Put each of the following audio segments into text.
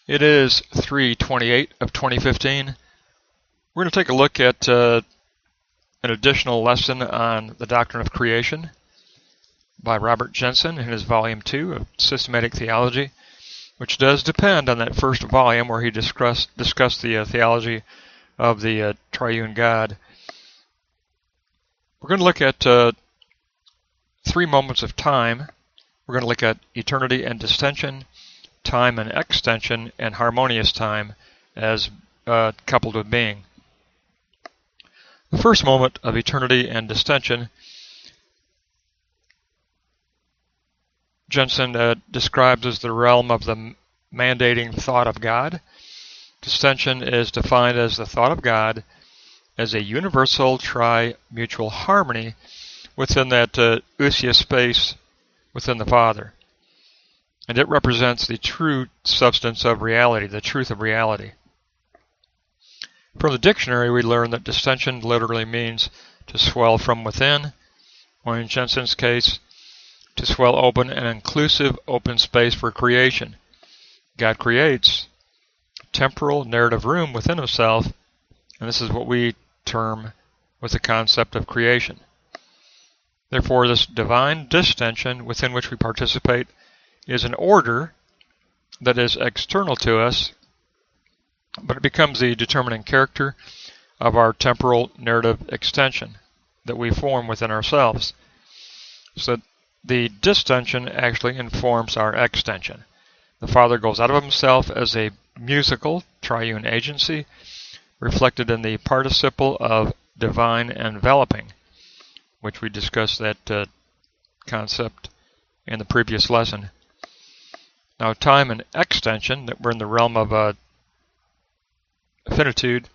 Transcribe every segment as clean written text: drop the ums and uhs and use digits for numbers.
It is 3/28 of 2015. We're going to take a look at an additional lesson on the doctrine of creation by Robert Jenson in his Volume 2 of Systematic Theology, which does depend on that first volume where he discussed the theology of the triune God. We're going to look at 3 moments of time. We're going to look at eternity and distension, time and extension, and harmonious time as coupled with being. The first moment of eternity and distension, Jenson describes as the realm of the mandating thought of God. Distension is defined as the thought of God as a universal tri-mutual harmony within that ousia space within the Father. And it represents the true substance of reality, the truth of reality. From the dictionary, we learn that distension literally means to swell from within, or in Jenson's case, to swell open an inclusive open space for creation. God creates temporal narrative room within himself, and this is what we term with the concept of creation. Therefore, this divine distension within which we participate is an order that is external to us, but it becomes the determining character of our temporal narrative extension that we form within ourselves. So the distension actually informs our extension. The Father goes out of himself as a musical triune agency, reflected in the participle of divine enveloping, which we discussed that concept in the previous lesson. Now, time and extension, that we're in the realm of finitude,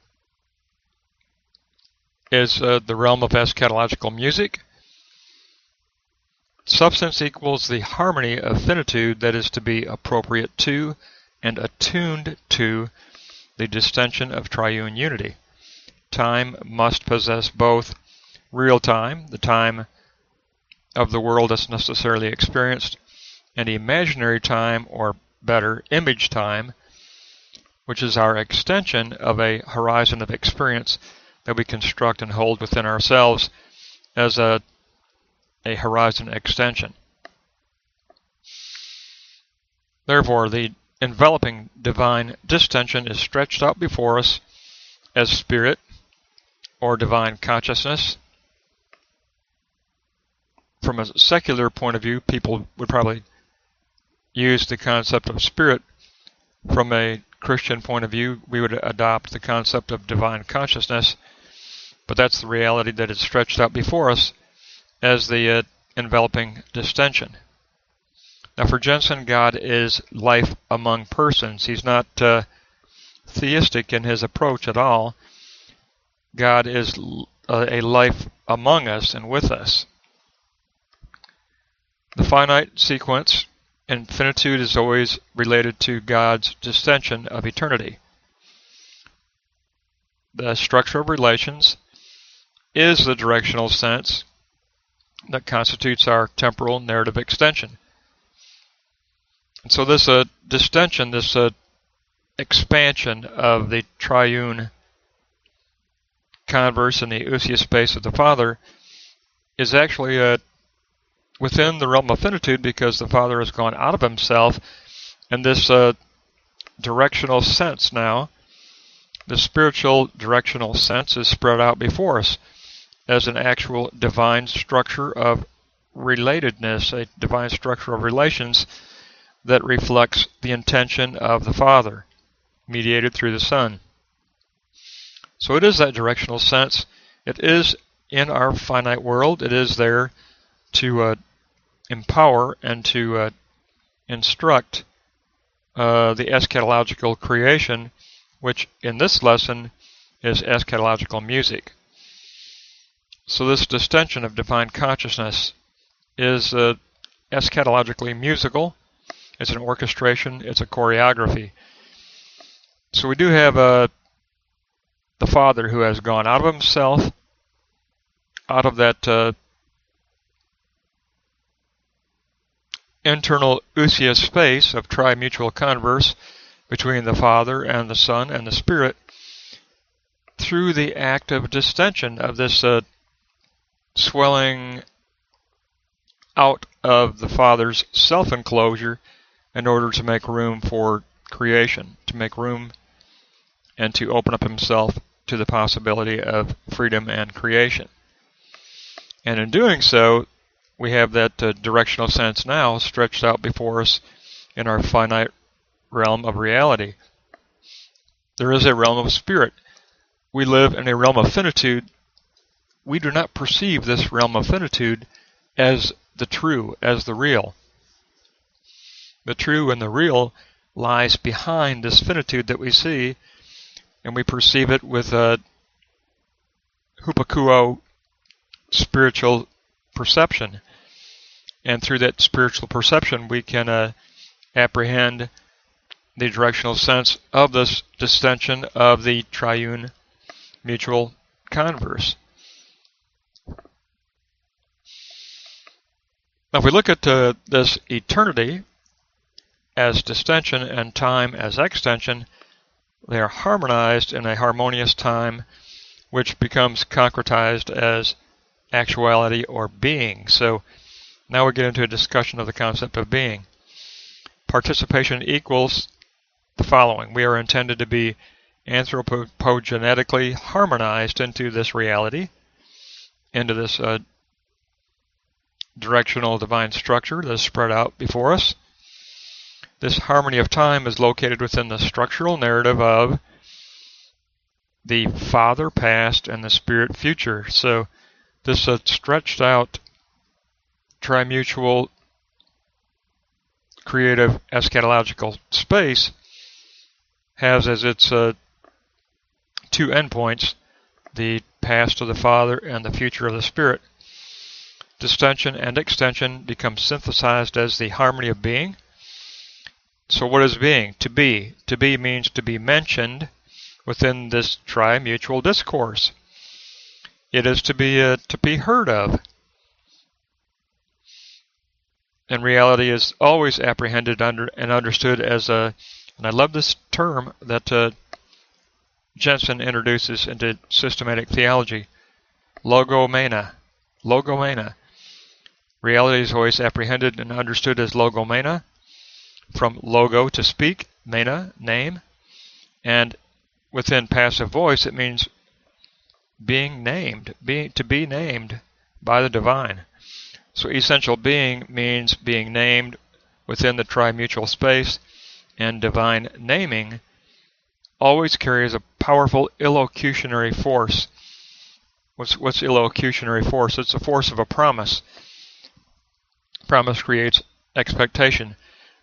is the realm of eschatological music. Substance equals the harmony of finitude that is to be appropriate to and attuned to the distension of triune unity. Time must possess both real time, the time of the world that's necessarily experienced, and imaginary time, or better, image time, which is our extension of a horizon of experience that we construct and hold within ourselves as a horizon extension. Therefore, the enveloping divine distension is stretched out before us as spirit or divine consciousness. From a secular point of view, people would probably use the concept of spirit. From a Christian point of view, we would adopt the concept of divine consciousness, but that's the reality that is stretched out before us as the enveloping distension. Now, for Jenson, God is life among persons. He's not theistic in his approach at all. God is a life among us and with us. The finite sequence, infinitude, is always related to God's distension of eternity. The structure of relations is the directional sense that constitutes our temporal narrative extension. And so this distension, this expansion of the triune converse in the ousia space of the Father, is actually within the realm of finitude, because the Father has gone out of himself, and this directional sense now, the spiritual directional sense, is spread out before us as an actual divine structure of relatedness, a divine structure of relations that reflects the intention of the Father, mediated through the Son. So it is that directional sense. It is in our finite world. It is there to empower and to instruct the eschatological creation, which in this lesson is eschatological music. So this distension of divine consciousness is eschatologically musical. It's an orchestration. It's a choreography. So we do have the Father who has gone out of himself, out of that internal ousia space of tri-mutual converse, between the Father and the Son and the Spirit through the act of distension, of this swelling out of the Father's self-enclosure in order to make room for creation, to make room and to open up himself to the possibility of freedom and creation. And in doing so, we have that directional sense now stretched out before us in our finite realm of reality. There is a realm of spirit. We live in a realm of finitude. We do not perceive this realm of finitude as the true, as the real. The true and the real lies behind this finitude that we see, and we perceive it with a hupakuo spiritual perception. And through that spiritual perception, we can apprehend the directional sense of this distension of the triune mutual converse. Now, if we look at this eternity as distension and time as extension, they are harmonized in a harmonious time, which becomes concretized as actuality or being. So now we get into a discussion of the concept of being. Participation equals the following. We are intended to be anthropogenetically harmonized into this reality, into this directional divine structure that is spread out before us. This harmony of time is located within the structural narrative of the Father past and the Spirit future. So this stretched out trimutual creative eschatological space has as its two endpoints the past of the Father and the future of the Spirit. Distension and extension become synthesized as the harmony of being. So what is being? To be. To be means to be mentioned within this tri-mutual discourse. It is to be heard of. And reality is always apprehended and understood as and I love this term that Jenson introduces into systematic theology, logomena. Logomena. Reality is always apprehended and understood as logomena, from logo to speak, mena, name, and within passive voice it means being named, to be named by the divine. So essential being means being named within the trimutual space, and divine naming always carries a powerful illocutionary force. What's illocutionary force? It's the force of a promise. Promise creates expectation.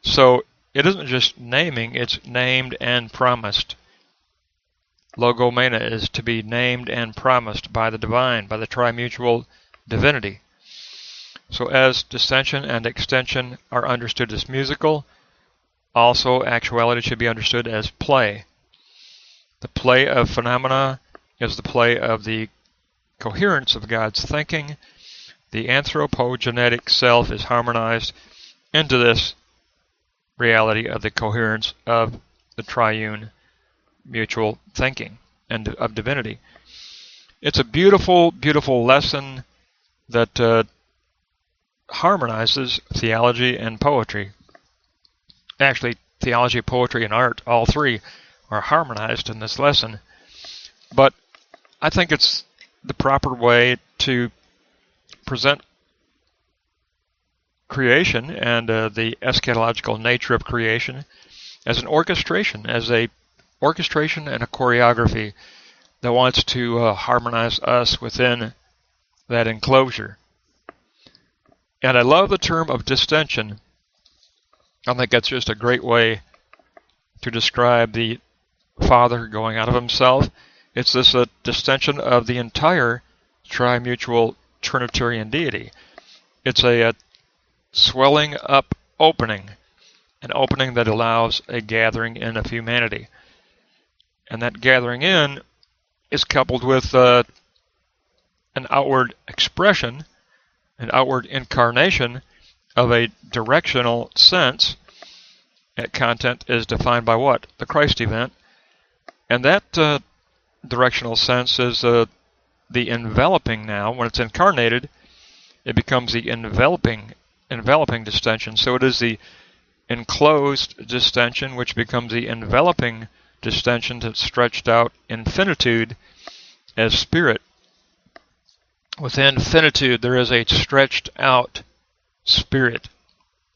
So it isn't just naming, it's named and promised. Logomena is to be named and promised by the divine, by the trimutual divinity. So as distension and extension are understood as musical, also actuality should be understood as play. The play of phenomena is the play of the coherence of God's thinking. The anthropogenetic self is harmonized into this reality of the coherence of the triune mutual thinking and of divinity. It's a beautiful, beautiful lesson that harmonizes theology and poetry. Actually, theology, poetry, and art, all three are harmonized in this lesson. But I think it's the proper way to present creation and the eschatological nature of creation as an orchestration, and a choreography that wants to harmonize us within that enclosure. And I love the term of distension. I think that's just a great way to describe the Father going out of himself. It's this distension of the entire trimutual Trinitarian deity. It's a swelling up opening, an opening that allows a gathering in of humanity. And that gathering in is coupled with an outward expression, an outward incarnation of a directional sense content is defined by what? The Christ event. And that directional sense is the enveloping now. When it's incarnated, it becomes the enveloping distension. So it is the enclosed distension, which becomes the enveloping distension to stretched out infinitude as spirit. Within finitude, there is a stretched out spirit,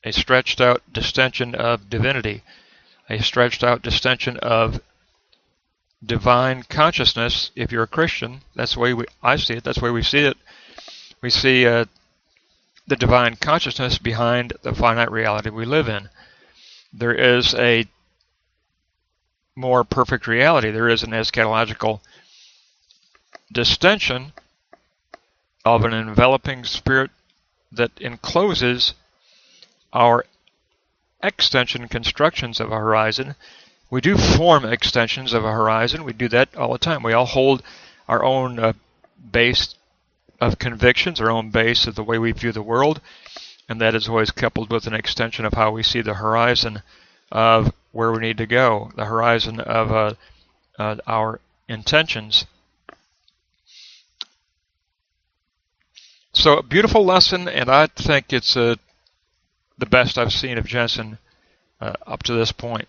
a stretched out distension of divinity, a stretched out distension of divine consciousness. If you're a Christian, that's the way I see it. That's the way we see it. We see the divine consciousness behind the finite reality we live in. There is a more perfect reality. There is an eschatological distension of an enveloping spirit that encloses our extension constructions of a horizon. We do form extensions of a horizon. We do that all the time. We all hold our own base of convictions, our own base of the way we view the world, and that is always coupled with an extension of how we see the horizon of where we need to go, the horizon of our intentions. So a beautiful lesson, and I think it's the best I've seen of Jenson up to this point.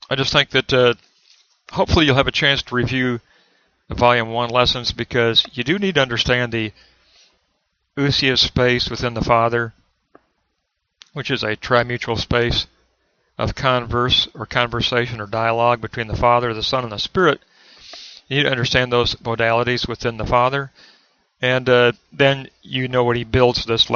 I just think that hopefully you'll have a chance to review the Volume 1 lessons, because you do need to understand the ousia space within the Father, which is a trimutual space of conversation or dialogue between the Father, the Son, and the Spirit. You need to understand those modalities within the Father, and then you know what he builds this lesson